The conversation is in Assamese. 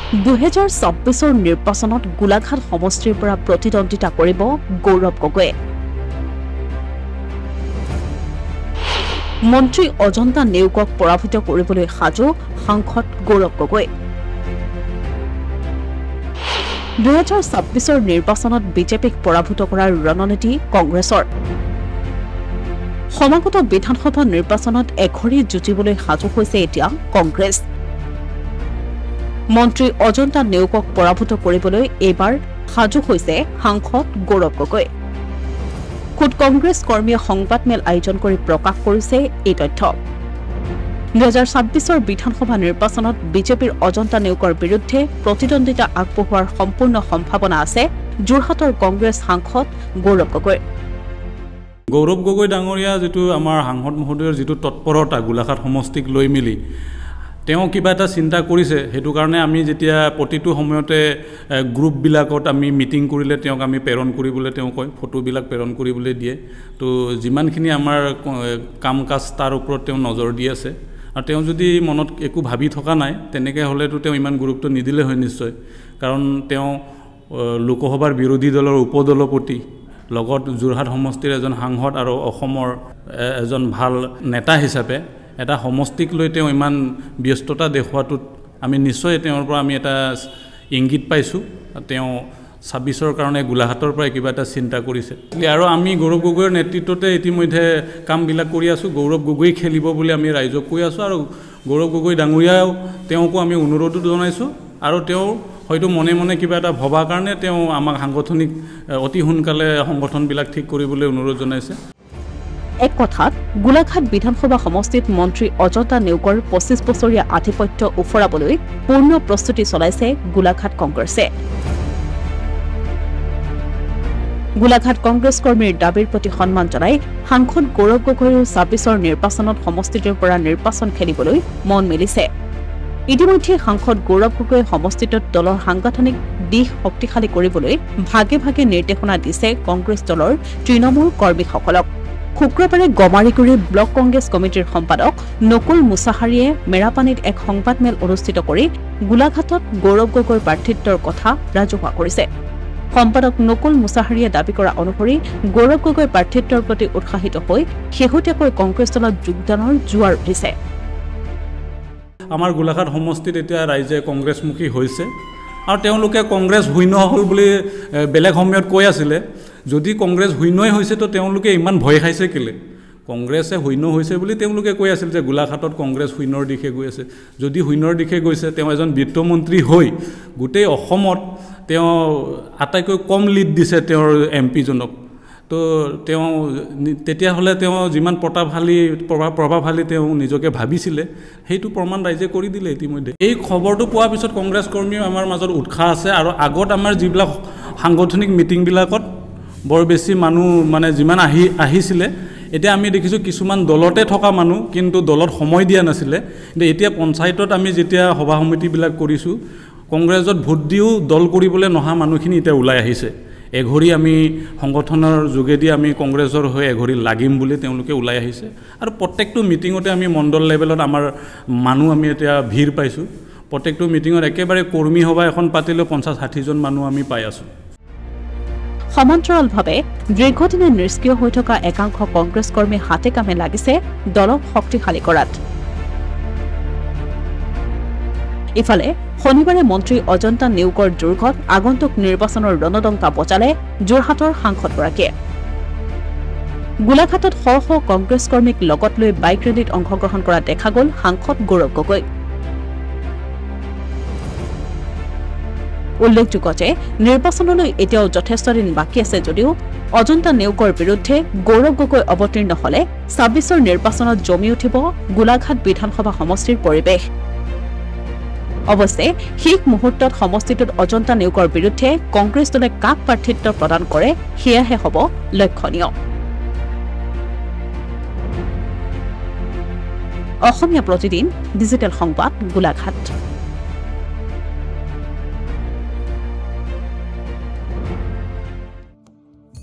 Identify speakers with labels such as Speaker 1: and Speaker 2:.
Speaker 1: 2024 নিৰ্বাচনত গোলাঘাট সমষ্টিৰ পৰা প্ৰতিদ্বন্দ্বিতা কৰিব গৌৰৱ গগৈয়ে। মন্ত্ৰী অজন্তা নেওগক পৰাভূত কৰিবলৈ সাজু সাংসদ গৌৰৱ গগৈ। 2024 নিৰ্বাচনত বিজেপিক পৰাভূত কৰাৰ ৰণনীতি কংগ্ৰেছৰ। সমাগত বিধানসভা নিৰ্বাচনত এঘৰি যুঁজিবলৈ সাজু হৈছে এতিয়া কংগ্ৰেছ। মন্ত্ৰী অজন্তা নেওগক পৰাভূত কৰিবলৈ এইবাৰ সাজু হৈছে সাংসদ গৌৰৱ গগৈ। খুদ কংগ্ৰেছ কৰ্মীয়ে সংবাদমেল আয়োজন কৰি প্ৰকাশ কৰিছে এই তথ্য। 2024 বিধানসভা নিৰ্বাচনত বিজেপিৰ অজন্তা নেওগৰ বিৰুদ্ধে প্ৰতিদ্বন্দ্বিতা আগবঢ়োৱাৰ সম্পূৰ্ণ সম্ভাৱনা আছে যোৰহাটৰ কংগ্ৰেছ সাংসদ গৌৰৱ গগৈ।
Speaker 2: গৌৰৱ গগৈ ডাঙৰীয়া যিটো আমাৰ সাংসদ মহোদয়ৰ যিটো তৎপৰতা গোলাঘাট সমষ্টিক লৈ মিলি তেওঁ কিবা এটা চিন্তা কৰিছে, সেইটো কাৰণে আমি যেতিয়া প্ৰতিটো সময়তে গ্ৰুপবিলাকত আমি মিটিং কৰিলে তেওঁক আমি প্ৰেৰণ কৰিবলৈ তেওঁ কয়, ফটোবিলাক প্ৰেৰণ কৰিবলৈ দিয়ে। তো যিমানখিনি আমাৰ কাম কাজ তাৰ ওপৰত তেওঁ নজৰ দি আছে। আৰু তেওঁ যদি মনত একো ভাবি থকা নাই তেনেকৈ হ'লেতো তেওঁ ইমান গুৰুত্ব নিদিলে হয় নিশ্চয়, কাৰণ তেওঁ লোকসভাৰ বিৰোধী দলৰ উপদলপতি, লগত যোৰহাট সমষ্টিৰ এজন সাংসদ আৰু অসমৰ এজন ভাল নেতা হিচাপে এটা সমষ্টিক লৈ তেওঁ ইমান ব্যস্ততা দেখুৱাটোত আমি নিশ্চয় তেওঁৰ পৰা আমি এটা ইংগিত পাইছোঁ। তেওঁ 26ৰ কাৰণে গোলাঘাটৰ পৰাই কিবা এটা চিন্তা কৰিছে আৰু আমি গৌৰৱ গগৈৰ নেতৃত্বতে ইতিমধ্যে কামবিলাক কৰি আছোঁ। গৌৰৱ গগৈ খেলিব বুলি আমি ৰাইজক কৈ আছোঁ আৰু গৌৰৱ গগৈ ডাঙৰীয়াও তেওঁকো আমি অনুৰোধো জনাইছোঁ আৰু তেওঁ হয়তো মনে মনে কিবা এটা ভবাৰ কাৰণে তেওঁ আমাক সাংগঠনিক অতি সোনকালে সংগঠনবিলাক ঠিক কৰিবলৈ অনুৰোধ জনাইছে।
Speaker 1: এক কথাত গোলাঘাট বিধানসভা সমষ্টিত মন্ত্ৰী অজন্তা নেওগৰ 25 বছৰীয়া আধিপত্য উফৰাবলৈ পূৰ্ণ প্ৰস্তুতি চলাইছে গোলাঘাট কংগ্ৰেছে। গোলাঘাট কংগ্ৰেছ কৰ্মীৰ দাবীৰ প্ৰতি সন্মান জনাই সাংসদ গৌৰৱ গগৈৰ 26ৰ নিৰ্বাচনত সমষ্টিটোৰ পৰা নিৰ্বাচন খেলিবলৈ মন মেলিছে। ইতিমধ্যে সাংসদ গৌৰৱ গগৈয়ে সমষ্টিটোত দলৰ সাংগঠনিক দিশ শক্তিশালী কৰিবলৈ ভাগে ভাগে নিৰ্দেশনা দিছে কংগ্ৰেছ দলৰ তৃণমূল কৰ্মীসকলক। শুক্ৰবাৰে গমাৰিগুৰি ব্লক কংগ্ৰেছ কমিটিৰ সম্পাদক নকুল মুছাহাৰীয়ে মেৰাপানীত এক সংবাদমেল অনুষ্ঠিত কৰি গোলাঘাটত গৌৰৱ গগৈৰ প্ৰাৰ্থিত্বৰ কথা ৰাজহুৱা কৰিছে। সম্পাদক নকুল মুছাহাৰীয়ে দাবী কৰা অনুসৰি গৌৰৱ গগৈ প্ৰাৰ্থিত্বৰ প্ৰতি উৎসাহিত হৈ শেহতীয়াকৈ কংগ্ৰেছ দলত যোগদানৰ জোৱাৰ উঠিছে।
Speaker 2: আমাৰ গোলাঘাট সমষ্টিত এতিয়া ৰাইজে কংগ্ৰেছমুখী হৈছে আৰু তেওঁলোকে কংগ্ৰেছ শূন্য হ'ল বুলি বেলেগ সময়ত কৈ আছিলে। যদি কংগ্ৰেছ শূন্যই হৈছে তো তেওঁলোকে ইমান ভয় খাইছে কেলে? কংগ্ৰেছে শূন্য হৈছে বুলি তেওঁলোকে কৈ আছিল যে গোলাঘাটত কংগ্ৰেছ শূন্যৰ দিশে গৈ আছে। যদি শূন্যৰ দিশে গৈছে, তেওঁ এজন বিত্তমন্ত্ৰী হৈ গোটেই অসমত তেওঁ আটাইতকৈ কম লিড দিছে তেওঁৰ এমপিজনক। তো তেওঁ তেতিয়াহ'লে তেওঁ যিমান প্ৰভাৱশালী তেওঁ নিজকে ভাবিছিলে সেইটো প্ৰমাণ ৰাইজে কৰি দিলে ইতিমধ্যে। এই খবৰটো পোৱাৰ পিছত কংগ্ৰেছ কৰ্মীও আমাৰ মাজত উৎসাহ আছে আৰু আগত আমাৰ যিবিলাক সাংগঠনিক মিটিংবিলাকত বৰ বেছি মানুহ মানে যিমান আহিছিলে, এতিয়া আমি দেখিছোঁ কিছুমান দলতে থকা মানুহ কিন্তু দলত সময় দিয়া নাছিলে। কিন্তু এতিয়া পঞ্চায়তত আমি যেতিয়া সভা সমিতিবিলাক কৰিছোঁ, কংগ্ৰেছত ভোট দিও দল কৰিবলৈ নহা মানুহখিনি এতিয়া ওলাই আহিছে। এঘৰি আমি সংগঠনৰ যোগেদি আমি কংগ্ৰেছৰ হৈ এঘৰি লাগিম বুলি তেওঁলোকে ওলাই আহিছে আৰু প্ৰত্যেকটো মিটিঙতে আমি মণ্ডল লেভেলত আমাৰ মানুহ আমি এতিয়া ভিৰ পাইছোঁ। প্ৰত্যেকটো মিটিঙত একেবাৰে কৰ্মী সভা এখন পাতিলেও 50-60জন মানুহ আমি পাই আছোঁ।
Speaker 1: সমান্তৰালভাৱে দীৰ্ঘদিনে নিষ্ক্ৰিয় হৈ থকা একাংশ কংগ্ৰেছ কৰ্মী হাতে কামে লাগিছে দলক শক্তিশালী কৰাত। ইফালে শনিবাৰে মন্ত্ৰী অজন্তা নেওগৰ দুৰ্গত আগন্তুক নিৰ্বাচনৰ ৰণদংকা বজালে যোৰহাটৰ সাংসদগৰাকীয়ে। গোলাঘাটত শ শ কংগ্ৰেছ কৰ্মীক লগত লৈ বাইক ৰেলীত অংশগ্ৰহণ কৰা দেখা গ'ল সাংসদ গৌৰৱ গগৈ। উল্লেখযোগ্য যে নিৰ্বাচনলৈ এতিয়াও যথেষ্ট দিন বাকী আছে যদিও অজন্তা নেওগৰ বিৰুদ্ধে গৌৰৱ গগৈ অৱতীৰ্ণ হলে 26ৰ নিৰ্বাচনত জমি উঠিব গোলাঘাট বিধানসভা সমষ্টিৰ পৰিৱেশ। অৱশ্যে শেষ মুহূৰ্তত সমষ্টিটোত অজন্তা নেওগৰ বিৰুদ্ধে কংগ্ৰেছ দলে কাক প্ৰাৰ্থিত্ব প্ৰদান কৰে সেয়াহে হ'ব লক্ষণীয়। অসমীয়া প্ৰতিদিন ডিজিটেল সংবাদ গোলাঘাট।